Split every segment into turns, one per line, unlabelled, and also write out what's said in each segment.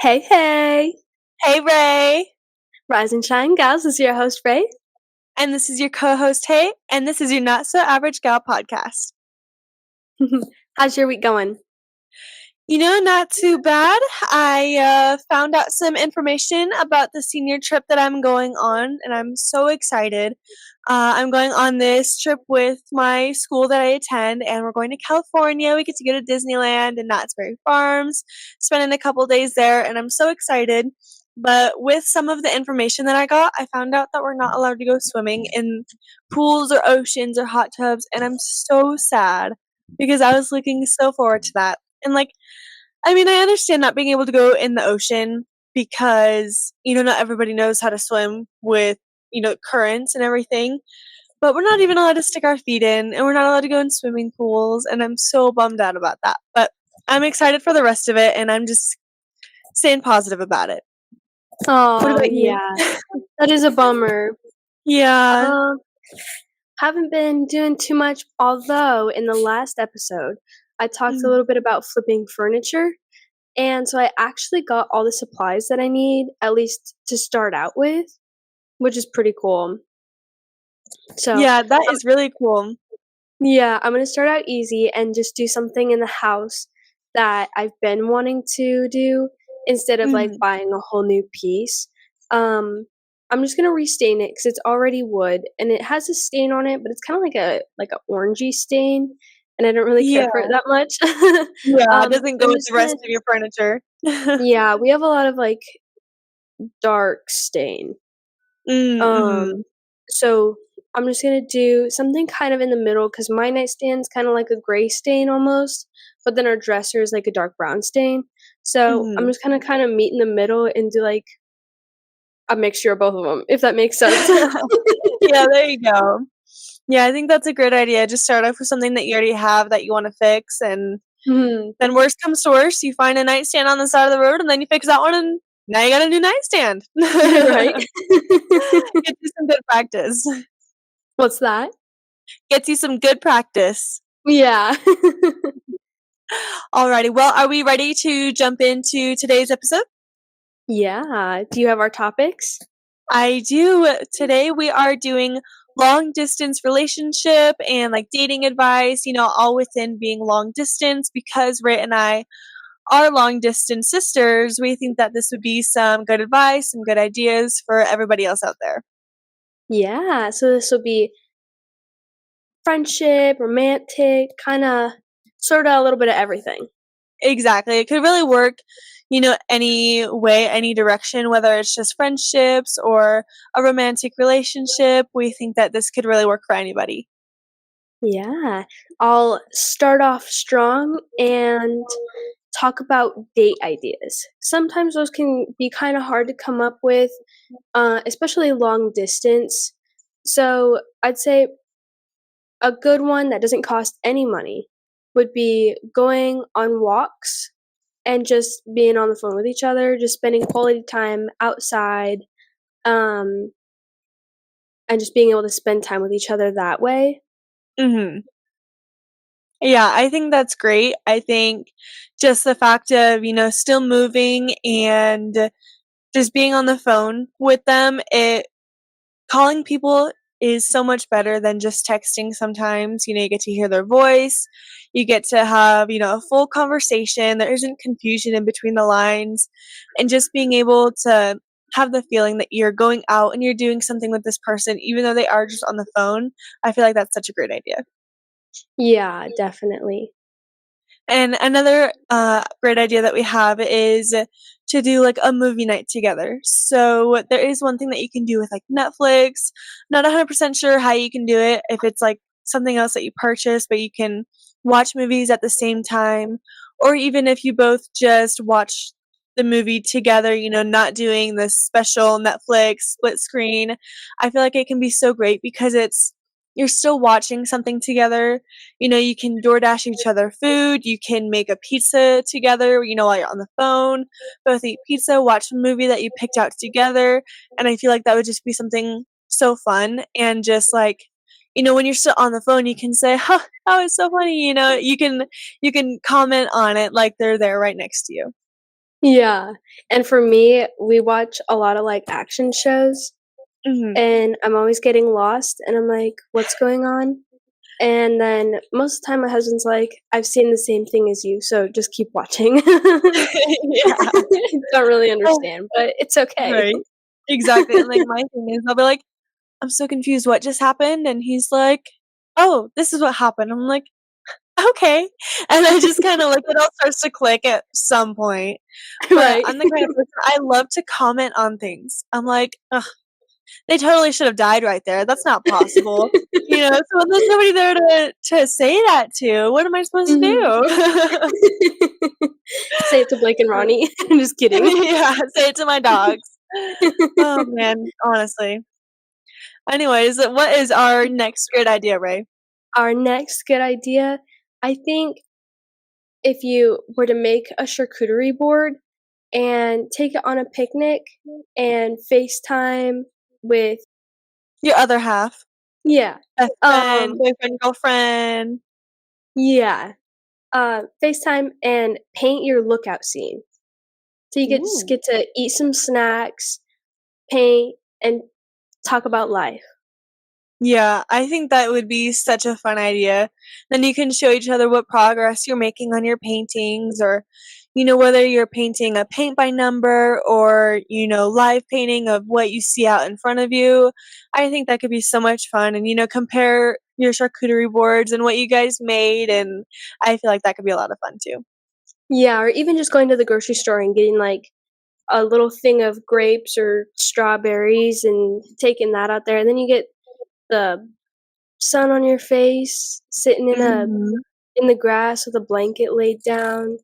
Hey, hey!
Hey, Ray.
Rise and shine, gals. This is your host, Ray.
And this is your co host, Hey. And this is your Not So Average Gal podcast.
How's your week going?
Not too bad. I found out some information about the senior trip that I'm going on, and I'm so excited. I'm going on this trip with my school that I attend, and we're going to California. We get to go to Disneyland and Knott's Berry Farms, spending a couple days there, and I'm so excited. But with some of the information that I got, I found out that we're not allowed to go swimming in pools or oceans or hot tubs, and I'm so sad because I was looking so forward to that. And I understand not being able to go in the ocean because, not everybody knows how to swim with, currents and everything. But we're not even allowed to stick our feet in, and we're not allowed to go in swimming pools, and I'm so bummed out about that. But I'm excited for the rest of it, and I'm just staying positive about it. What
Oh,
about you?
yeah. That is a bummer.
Yeah.
Um, haven't been doing too much, although in the last episode, I talked a
Mm.
little bit about flipping furniture. And so I actually got all the supplies that I need, at least to start out with, which is pretty cool. So,
Yeah, that
um,
is really cool.
yeah, I'm gonna start out easy and just do something in the house that I've been wanting to do instead of like
Mhm.
buying a whole new piece. Um, I'm just gonna restain it because it's already wood and it has a stain on it, but it's kind of like a orangey stain, and I don't really care
Yeah.
for it that much.
Yeah, it doesn't go
I'm
with
just
the rest
gonna
of your furniture.
yeah, we have a lot of like dark stain.
Mm,
Um,
mhm.
so I'm just gonna do something kind of in the middle because my nightstand's kind of like a gray stain almost, but then our dresser is like a dark brown stain. So I'm
Mhm.
just gonna kind of meet in the middle and do like a mixture of both of them, if that makes sense.
Yeah, there you go. Yeah, I think that's a great idea. Just start off with something that you already have that you wanna fix, and
Mhm.
then worst comes to worst, you find a nightstand on the side of the road, and then you fix that one, and now you got a new nightstand.
Right?
Gets you some good practice.
What's that?
Gets you some good practice.
Yeah.
Alrighty, well, are we ready to jump into today's episode?
Yeah. Do you have our topics?
I do. Today we are doing long distance relationship and dating advice, all within being long distance because Ray and I are long distance sisters. We think that this would be some good advice, some good ideas for everybody else out there.
Yeah. So this will be friendship, romantic, kind of, sort of a little bit of everything.
Exactly. It could really work, any way, any direction, whether it's just friendships or a romantic relationship. We think that this could really work for anybody.
Yeah. I'll start off strong and talk about date ideas. Sometimes those can be kind of hard to come up with, especially long distance. So I'd say a good one that doesn't cost any money would be going on walks and just being on the phone with each other, just spending quality time outside, um, and just being able to spend time with each other that way.
Mhm. Yeah, I think that's great. I think just the fact of, still moving and just being on the phone with them, calling people is so much better than just texting sometimes. You get to hear their voice. You get to have, a full conversation. There isn't confusion in between the lines. And just being able to have the feeling that you're going out and you're doing something with this person, even though they are just on the phone, I feel like that's such a great idea.
Yeah, definitely.
And another great idea that we have is to do a movie night together. So there is one thing that you can do with Netflix. Not 100% sure how you can do it, if it's something else that you purchase, but you can watch movies at the same time. Or even if you both just watch the movie together, not doing this special Netflix split screen. I feel like it can be so great because you're still watching something together. You can DoorDash each other food, you can make a pizza together, while you're on the phone, both eat pizza, watch a movie that you picked out together, and I feel like that would just be something so fun and just when you're still on the phone, you can say, "Huh, that was so funny," you can comment on it like they're there right next to you.
Yeah, and for me, we watch a lot of, like, action shows,
Mhm.
and I'm always getting lost, and I'm like, "What's going on?" And then most of the time my husband's like, "I've seen the same thing as you, so just keep watching."
Yeah.
Don't really
Oh,
understand, but it's okay.
right. Exactly, and, like, my thing is I'll be like, "I'm so confused, what just happened?" And he's like, "Oh, this is what happened." I'm like, "Okay." And I just kinda like it all starts to click at some point. But
Right.
I'm the kind of person I love to comment on things. I'm like, "Ugh, they totally should have died right there, that's not possible." You know, so when there's nobody there to say that to, what am I supposed to
Mhm.
do?
Say it to Blake and Ronnie. I'm just kidding.
Yeah, say it to my dogs. Oh, man, honestly. Anyways, what is our next great idea, Ray?
Our next good idea, I think if you were to make a charcuterie board and take it on a picnic and FaceTime with
Your other half.
yeah,
Best friend,
um,
boyfriend, girlfriend.
yeah, FaceTime and paint your lookout scene. So you just
Ooh.
get to eat some snacks, paint, and talk about life.
Yeah, I think that would be such a fun idea. Then you can show each other what progress you're making on your paintings or, whether you're painting a paint by number or, live painting of what you see out in front of you. I think that could be so much fun and, compare your charcuterie boards and what you guys made. And I feel like that could be a lot of fun too.
Yeah, or even just going to the grocery store and getting, like, a little thing of grapes or strawberries and taking that out there, and then you get the sun on your face, sitting
Mhm.
in the grass with a blanket laid down.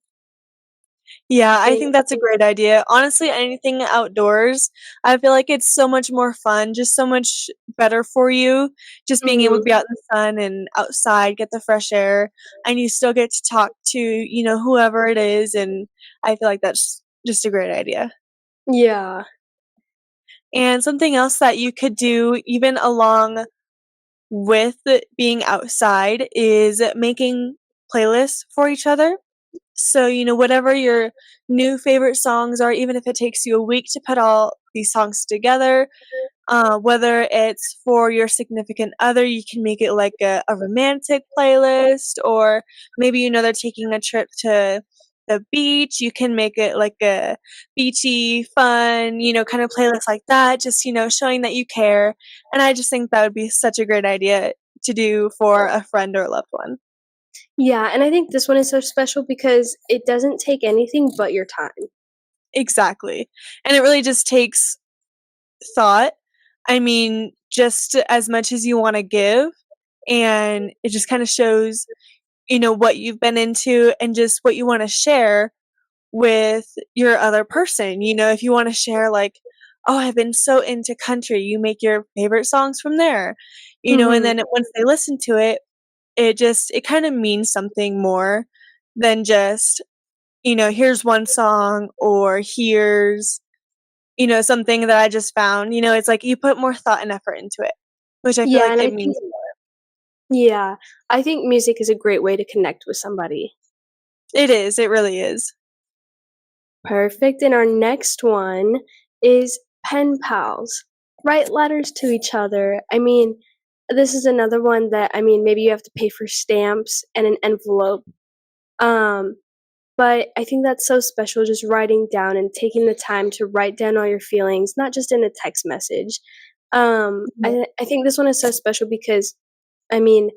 Yeah, I
And
think that's a great idea. Honestly, anything outdoors, I feel like it's so much more fun, just so much better for you, just being able to
mhm.
be out in the sun and outside, get the fresh air, and you still get to talk to, whoever it is, and I feel like that's just a great idea.
Yeah.
And something else that you could do even along with being outside is making playlists for each other. So, whatever your new favorite songs are, even if it takes you a week to put all these songs together, whether it's for your significant other, you can make it like a romantic playlist, or maybe they're taking a trip to the beach, you can make it like a beachy, fun, kind of playlist like that, just, showing that you care. And I just think that would be such a great idea to do for a friend or a loved one.
Yeah, and I think this one is so special because it doesn't take anything but your time.
Exactly. And it really just takes thought. I mean, just as much as you wanna give, and it just kinda shows, what you've been into and just what you wanna share with your other person. If you wanna share, like, "Oh, I've been so into country," you make your favorite songs from there, and
Mhm.
then once they listen to it, it kinda means something more than just, "Here's one song," or "Here's" something that I just found, it's like you put more thought and effort into it, which I feel
Yeah,
like
and
it
I
means
think yeah, I think music is a great way to connect with somebody.
it is, it really is.
Perfect, and our next one is pen pals. Write letters to each other. I mean, this is another one that maybe you have to pay for stamps and an envelope, um, but I think that's so special just writing down and taking the time to write down all your feelings, not just in a text message.
Mhm.
I think this one is so special because, I mean,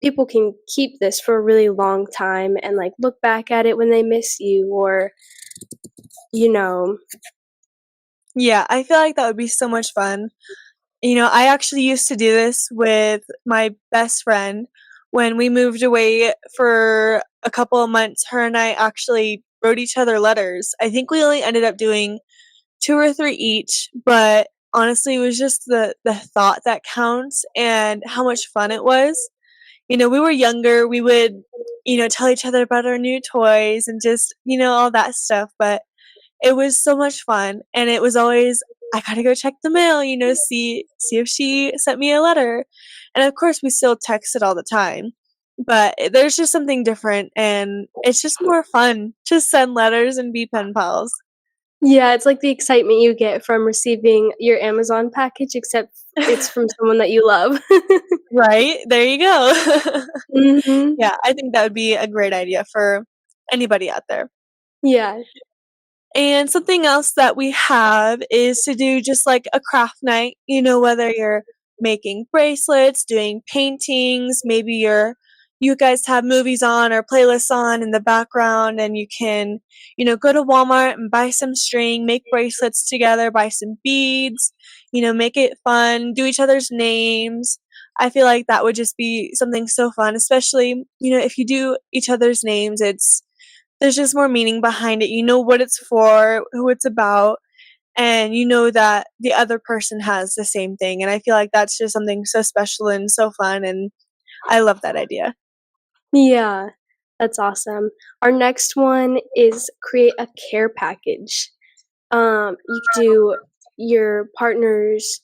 people can keep this for a really long time and, like, look back at it when they miss you or, you know
Yeah, I feel like that would be so much fun. I actually used to do this with my best friend when we moved away for a couple of months. Her and I actually wrote each other letters. I think we only ended up doing 2 or 3 each, but honestly, it was just the thought that counts and how much fun it was. We were younger, we would, tell each other about our new toys and just, all that stuff, but it was so much fun, and it was always, "I gotta go check the mail," see if she sent me a letter, and of course, we still texted all the time, but there's just something different, and it's just more fun to send letters and be pen pals.
Yeah, it's like the excitement you get from receiving your Amazon package, except it's from someone that you love.
Right? There you go.
Mhm.
Yeah, I think that would be a great idea for anybody out there.
Yeah.
And something else that we have is to do just like a craft night, whether you're making bracelets, doing paintings, maybe you guys have movies on or playlists on in the background and you can, go to Walmart and buy some string, make bracelets together, buy some beads, make it fun, do each other's names. I feel like that would just be something so fun, especially, if you do each other's names, there's just more meaning behind it. You know what it's for, who it's about, and you know that the other person has the same thing, and I feel like that's just something so special and so fun, and I love that idea.
Yeah, that's awesome. Our next one is create a care package. You could do your partner's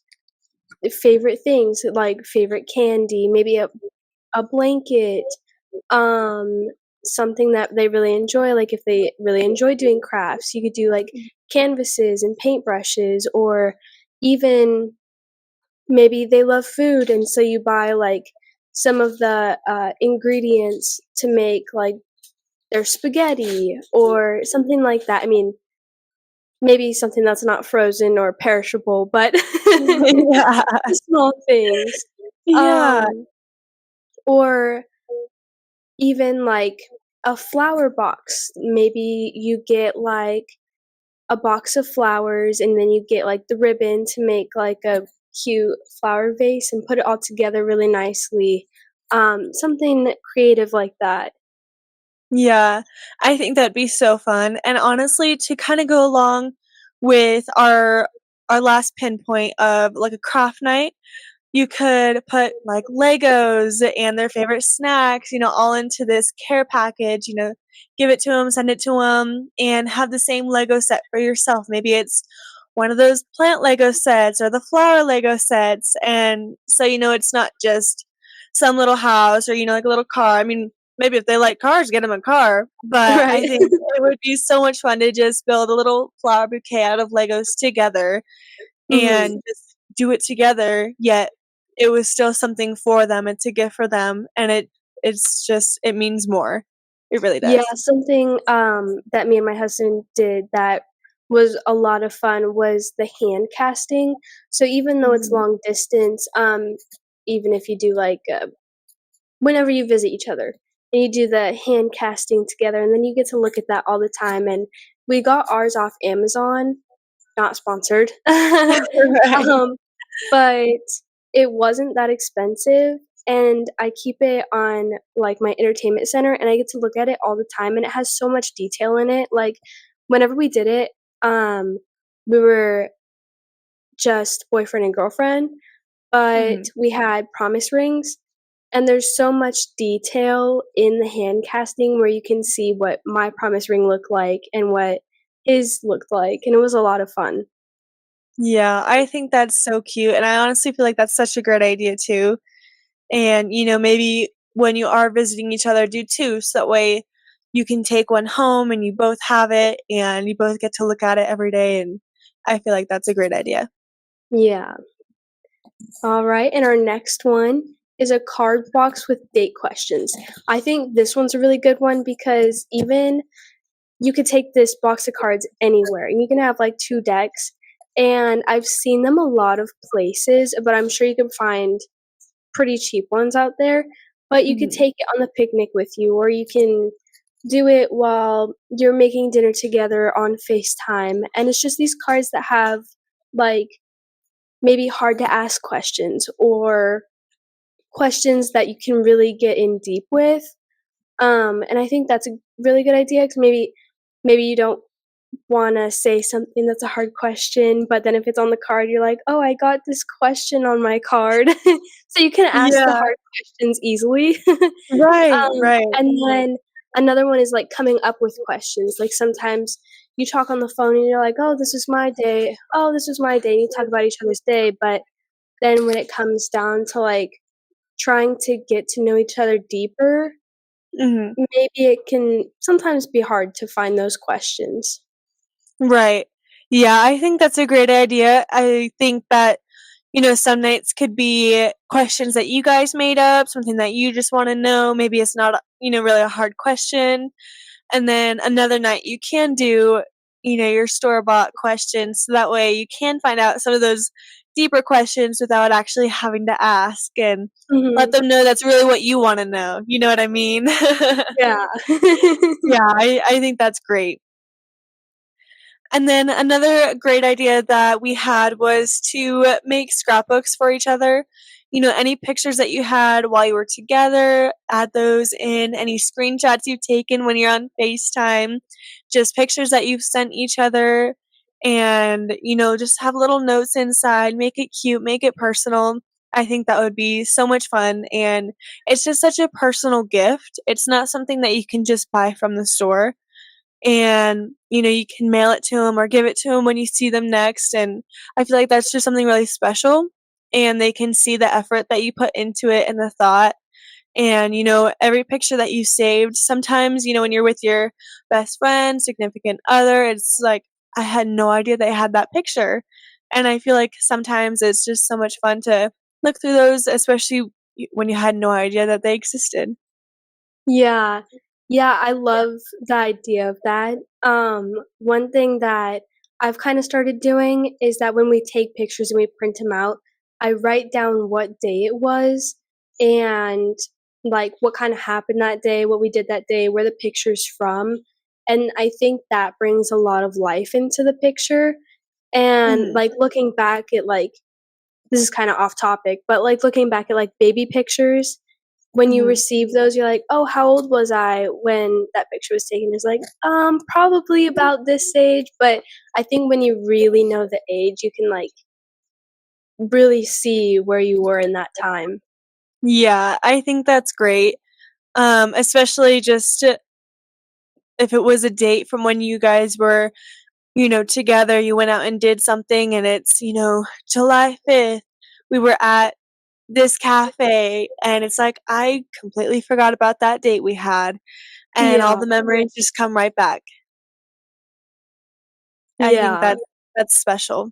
favorite things, like favorite candy, maybe a blanket, um, something that they really enjoy, like if they really enjoy doing crafts, you could do like canvases and paintbrushes, or even maybe they love food and so you buy like some of the ingredients to make like their spaghetti or something like that. I mean, maybe something that's not frozen or perishable, but
Yeah.
small things.
Yeah.
Um, or even like a flower box. Maybe you get like a box of flowers and then you get like the ribbon to make like a cute flower vase and put it all together really nicely. Something creative like that.
Yeah, I think that'd be so fun, and honestly, to kinda go along with our last pinpoint of, like, a craft night, you could put, like, Legos and their favorite snacks, all into this care package, give it to them, send it to them, and have the same Lego set for yourself. Maybe it's one of those plant Lego sets or the flower Lego sets, and so, it's not just some little house or, like, a little car. I mean, maybe if they like cars, get them a car, but
Right.
I think it would be so much fun to just build a little flower bouquet out of Legos together
Mhm.
and just do it together, yet it was still something for them, it's a gift for them, and it means more. It really
Yeah,
does.
something, that me and my husband did that was a lot of fun was the hand casting. So even though it's
Mhm.
long distance, even if you do, like, whenever you visit each other, and you do the hand casting together, and then you get to look at that all the time, and we got ours off Amazon, not sponsored.
Right.
Um, but it wasn't that expensive, and I keep it on, like, my entertainment center, and I get to look at it all the time, and it has so much detail in it, like, whenever we did it, we were just boyfriend and girlfriend, but
Mhm.
we had promise rings, and there's so much detail in the hand casting where you can see what my promise ring looked like and what his looked like, and it was a lot of fun.
Yeah, I think that's so cute, and I honestly feel like that's such a great idea too, and, maybe when you are visiting each other, do 2, so that way you can take one home and you both have it, and you both get to look at it every day, and I feel like that's a great idea.
Yeah. Alright, and our next one is a card box with date questions. I think this one's a really good one because even you could take this box of cards anywhere, and you can have, like, 2 decks, and I've seen them a lot of places, but I'm sure you can find pretty cheap ones out there, but you could
Mhm.
take it on the picnic with you, or you can do it while you're making dinner together on FaceTime, and it's just these cards that have, like, maybe hard to ask questions or questions that you can really get in deep with, and I think that's a really good idea because maybe you don't wanna say something that's a hard question, but then if it's on the card, you're like, "Oh, I got this question on my card." So you can ask the
Yeah.
hard questions easily.
Right, right.
And then another one is, like, coming up with questions, like, sometimes you talk on the phone and you're like, "Oh, this is my day. Oh, this was my day," and you talk about each other's day, but then when it comes down to, like, trying to get to know each other deeper,
Mhm.
maybe it can sometimes be hard to find those questions.
Right. Yeah, I think that's a great idea. I think that, some nights could be questions that you guys made up, something that you just wanna know. Maybe it's not, really a hard question. And then another night you can do, your store-bought questions, so that way you can find out some of those deeper questions without actually having to ask and let
Mhm.
them know that's really what you wanna know, you know what I mean?
Yeah.
Yeah, I think that's great. And then another great idea that we had was to make scrapbooks for each other. Any pictures that you had while you were together, add those in. Any screenshots you've taken when you're on FaceTime, just pictures that you've sent each other, and, just have little notes inside. Make it cute, make it personal. I think that would be so much fun. And it's just such a personal gift. It's not something that you can just buy from the store, and you can mail it to them or give it to them when you see them next, and I feel like that's just something really special, and they can see the effort that you put into it and the thought, and every picture that you saved. Sometimes when you're with your best friend, significant other, it's like, I had no idea they had that picture, and I feel like sometimes it's just so much fun to look through those, especially when you had no idea that they existed.
Yeah. Yeah, I love the idea of that. One thing that I've kinda started doing is that when we take pictures and we print them out, I write down what day it was and, like, what kinda happened that day, what we did that day, where the picture's from, and I think that brings a lot of life into the picture, and,
Mhm.
like, looking back at, like, this is kinda off topic, but, like, looking back at, like, baby pictures, when you
Mhm.
receive those, you're like, "Oh, how old was I when that picture was taken?" It's like, probably about this age," but I think when you really know the age, you can, like, really see where you were in that time.
Yeah, I think that's great. Especially just if it was a date from when you guys were, together, you went out and did something and it's, July 5th, we were at this cafe, and it's like, I completely forgot about that date we had, and all
Yeah.
the memories just come right back. I think
Yeah,
that's special.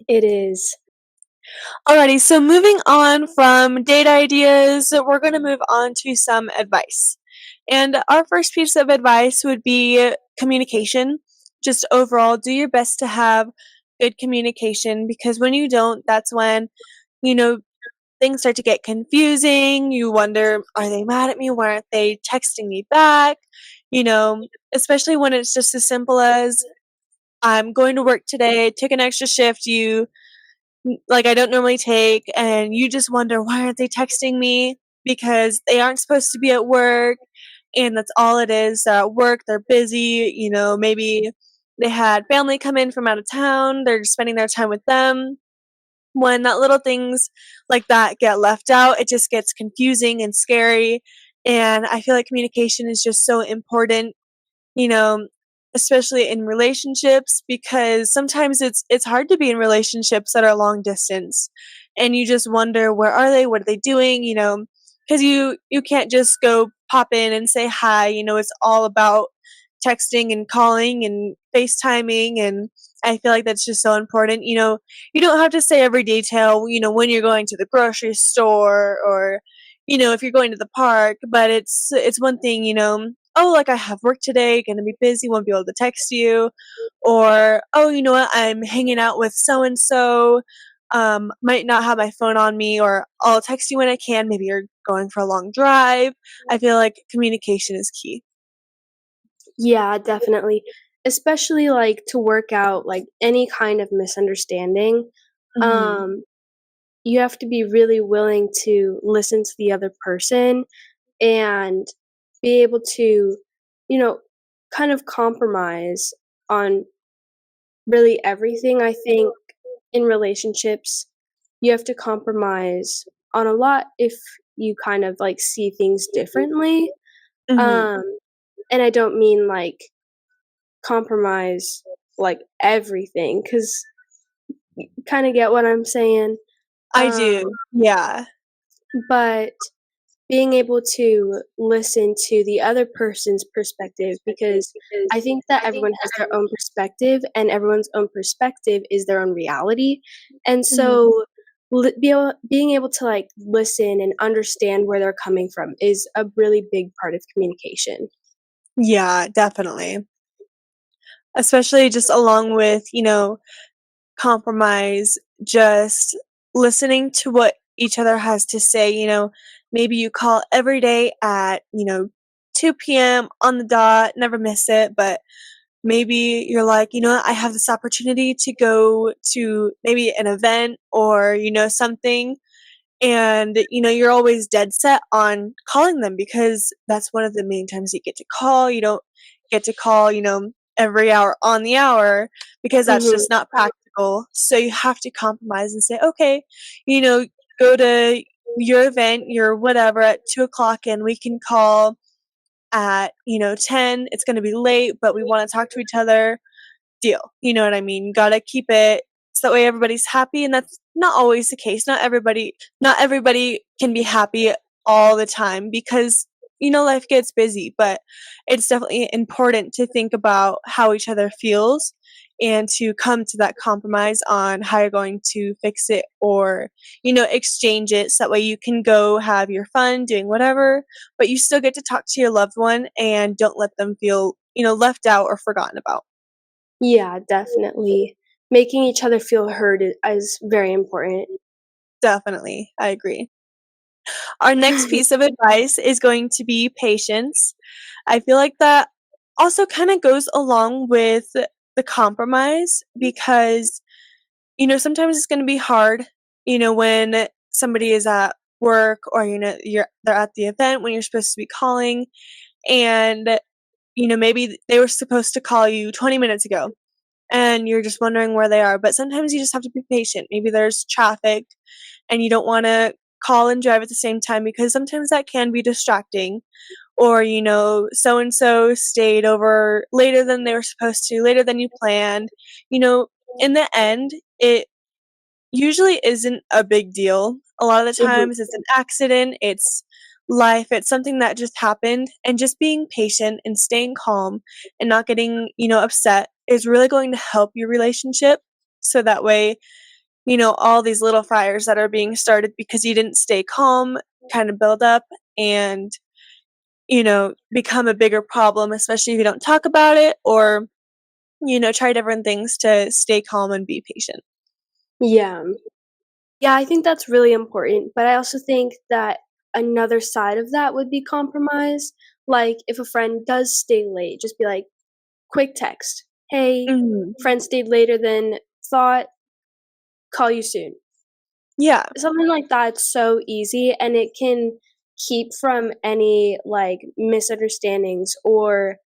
it is.
Alrighty, so moving on from date ideas, we're going to move on to some advice. And our first piece of advice would be communication. Just overall, do your best to have good communication, because when you don't, that's when, you know, things start to get confusing. You wonder, are they mad at me? Why aren't they texting me back? You know, especially when it's just as simple as, I'm going to work today, took an extra shift, like, I don't normally take, and you just wonder, "Why aren't they texting me?" Because they aren't supposed to be at work, and that's all it is. They're at work, they're busy, maybe they had family come in from out of town, they're just spending their time with them. When that little things like that get left out, it just gets confusing and scary, and I feel like communication is just so important, you know, especially in relationships, because sometimes it's hard to be in relationships that are long distance, and you just wonder, where are they? What are they doing? Because you can't just go pop in and say hi. It's all about texting and calling and FaceTiming, and I feel like that's just so important. You don't have to say every detail, when you're going to the grocery store, or if you're going to the park, but it's one thing, "Oh, like, I have work today, gonna be busy, won't be able to text you," or, "Oh, you know what, I'm hanging out with so and so, might not have my phone on me, or I'll text you when I can, maybe you're going for a long drive." I feel like communication is key.
Yeah, definitely. Especially, like, to work out, like, any kind of misunderstanding,
Mhm.
um, you have to be really willing to listen to the other person and be able to, you know, kind of compromise on really everything. I think in relationships, you have to compromise on a lot if you kind of like see things differently.
Mhm.
Um, and I don't mean like compromise like everything, because you kind of get what I'm saying.
I
Um,
do, yeah.
but being able to listen to the other person's perspective, because I think that everyone has their own perspective, and everyone's own perspective is their own reality, and
Mhm.
so being able to, like, listen and understand where they're coming from is a really big part of communication.
Yeah, definitely. Especially just along with, compromise, just listening to what each other has to say, maybe you call every day at, 2 p.m. on the dot, never miss it, but maybe you're like, what, I have this opportunity to go to maybe an event or, something, and, you're always dead set on calling them because that's one of the main times you get to call. You don't get to call, every hour on the hour because that's
Mhm.
just not practical. So you have to compromise and say, okay, you know, go to your event, your whatever at 2 o'clock, and we can call at, 10. It's going to be late, but we want to talk to each other. Deal. You know what I mean? Gotta keep it so that way everybody's happy, and that's not always the case. Not everybody can be happy all the time because, life gets busy, but it's definitely important to think about how each other feels and to come to that compromise on how you're going to fix it or, exchange it so that way you can go have your fun doing whatever, but you still get to talk to your loved one and don't let them feel, left out or forgotten about.
Yeah, definitely. Making each other feel heard is very important.
Definitely, I agree. Our next piece of advice is going to be patience. I feel like that also kind of goes along with the compromise because, sometimes it's going to be hard, when somebody is at work or, they're at the event when you're supposed to be calling and, maybe they were supposed to call you 20 minutes ago and you're just wondering where they are. But sometimes you just have to be patient. Maybe there's traffic and you don't want to call and drive at the same time because sometimes that can be distracting. Or, so and so stayed over later than they were supposed to, later than you planned. You know, in the end, it usually isn't a big deal. A lot of the
Mhm.
times it's an accident, it's life, it's something that just happened, and just being patient and staying calm and not getting, upset is really going to help your relationship. So that way, all these little fires that are being started because you didn't stay calm kind of build up and, become a bigger problem, especially if you don't talk about it or, try different things to stay calm and be patient.
Yeah. Yeah, I think that's really important, but I also think that another side of that would be compromise. Like, if a friend does stay late, just be like, quick text, "Hey,
Mhm.
friend stayed later than thought, call you soon."
Yeah.
Something like that's so easy, and it can keep from any, like, misunderstandings or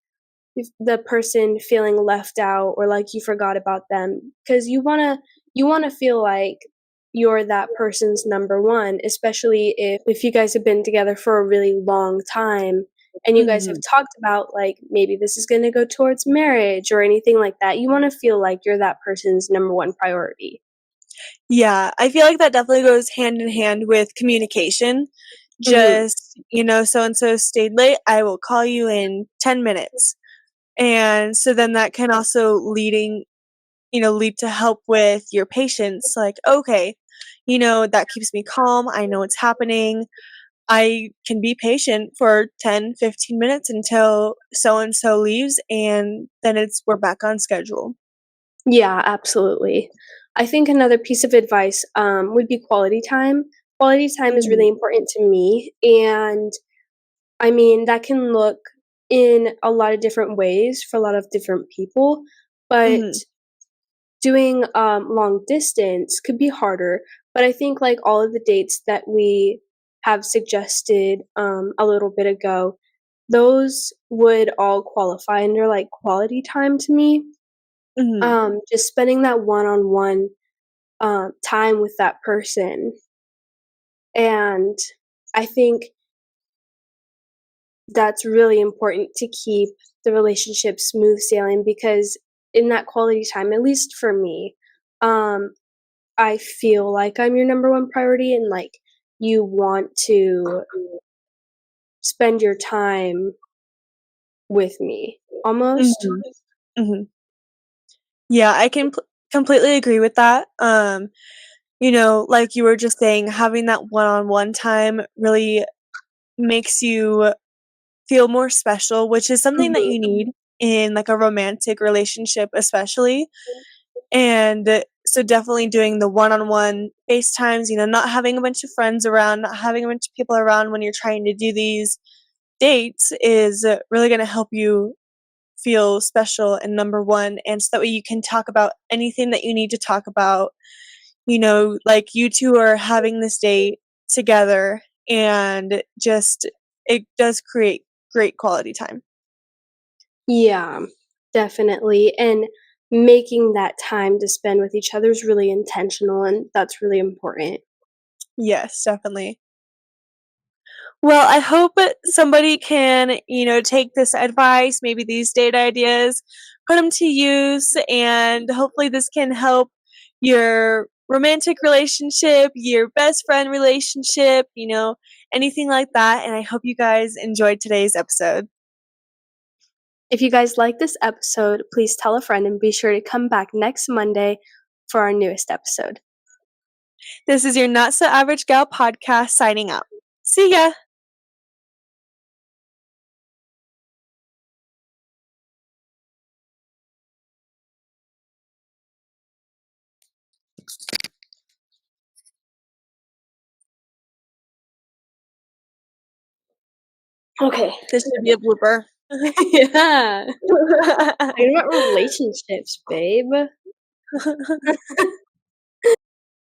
if the person feeling left out or like you forgot about them, because you wanna feel like you're that person's number 1, especially if you guys have been together for a really long time and you guys have
Mhm.
talked about, like, maybe this is gonna go towards marriage or anything like that. You wanna feel like you're that person's number 1 priority.
Yeah, I feel like that definitely goes hand in hand with communication.
Mhm.
Just, so and so stayed late, I will call you in 10 minutes. And so then that can also lead to help with your patience. Like, okay, that keeps me calm. I know what's happening. I can be patient for 10, 15 minutes until so and so leaves and then we're back on schedule.
Yeah, absolutely. I think another piece of advice, would be quality time. Quality time is
Mhm.
really important to me, and I mean, that can look in a lot of different ways for a lot of different people, but
Mhm.
doing, long distance could be harder, but I think, like, all of the dates that we have suggested, a little bit ago, those would all qualify under, like, quality time to me.
Mhm.
Just spending that one-on-one, time with that person, and I think that's really important to keep the relationship smooth sailing because in that quality time, at least for me, um, I feel like I'm your number 1 priority and, like, you want to spend your time with me, almost.
Mhm. Mhm. Yeah, I can completely agree with that. Like you were just saying, having that one-on-one time really makes you feel more special, which is something that
Mhm.
you need in, like, a romantic relationship especially, and so definitely doing the one-on-one FaceTimes, not having a bunch of friends around, not having a bunch of people around when you're trying to do these dates is really gonna help you feel special and number 1, and so that way you can talk about anything that you need to talk about, like, you 2 are having this date together, and just it does create great quality time.
Yeah, definitely, and making that time to spend with each other is really intentional, and that's really important.
Yes, definitely. Well, I hope that somebody can, take this advice, maybe these date ideas, put them to use, and hopefully this can help your romantic relationship, your best friend relationship, anything like that, and I hope you guys enjoyed today's episode.
If you guys like this episode, please tell a friend and be sure to come back next Monday for our newest episode.
This is your Not So Average Gal podcast signing out. See ya!
Okay.
This should be a blooper.
Yeah. Talking about relationships, babe.